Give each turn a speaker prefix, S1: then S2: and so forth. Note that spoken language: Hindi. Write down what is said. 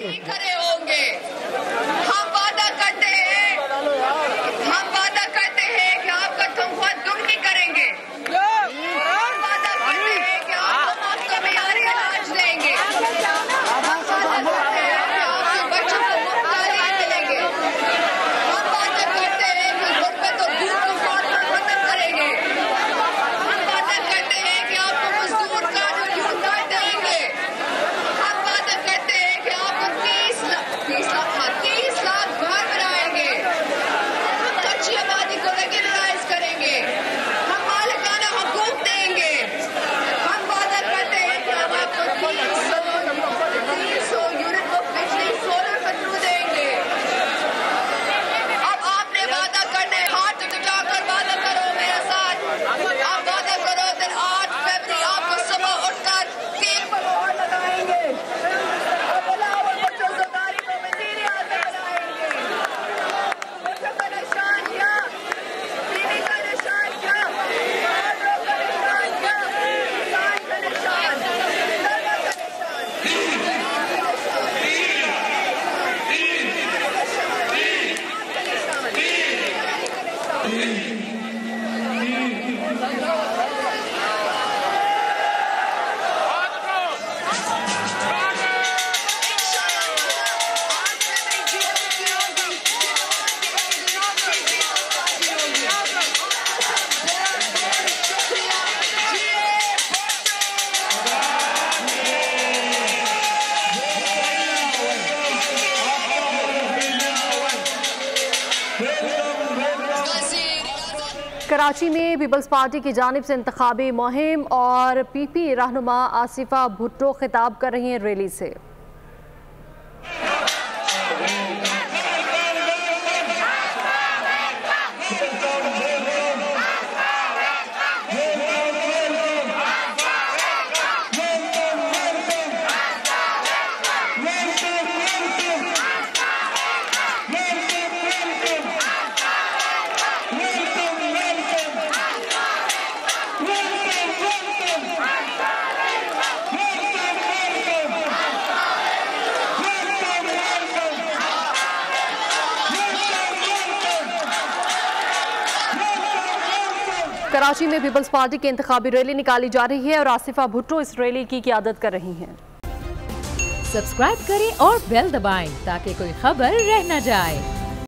S1: खड़े होंगे। हम वादा करते हैं कि आपका तनख्वाह दुगनी करेंगे। हम वादा करते हैं कि आपको मुफ्त में यारी इलाज देंगे। हम वादा करते हैं कि आपके बच्चों को मुफ्त तालीम मिलेंगे। हम वादा करते हैं कि गुर्बत और भूख को खत्म करेंगे। हम वादा करते हैं कि आपको मजदूर कार्ड और यूथ कार्ड देंगे। हम वादा करते हैं कि आपको 30 लाख घर बनाएंगे। हम कच्ची आबादी को रेगुलराइज करेंगे। हम मालिकाना हुकूक देंगे। हम वादा करते हैं कि हम आपको 300 यूनिट को बिजली सोलर के थ्रू देंगे। अब आपने वादा करने हाथ उठाकर वादा करो मेरे साथ। आप वादा करो दिन 8 फरवरी आपको सुबह उठकर केक पर मोहर लगाएंगे। बिलावल भुट्टो ज़रदारी को वज़ीर आज़म बनाएंगे। भुट्टो का निशान क्या? बीवी का निशान क्या? आदरों का निशान क्या? किसान का निशान, धर्म का निशान,
S2: कराची में पीपल्स पार्टी की जानिब से इंतखाबी मुहिम और पीपी रहनुमा आसिफा भुट्टो खिताब कर रही हैं रैली से। कराची में पीपल्स पार्टी की इंतखाबी रैली निकाली जा रही है और आसिफा भुट्टो इस रैली की क़ियादत कर रही हैं।
S3: सब्सक्राइब करें और बेल दबाएं ताकि कोई खबर रह न जाए।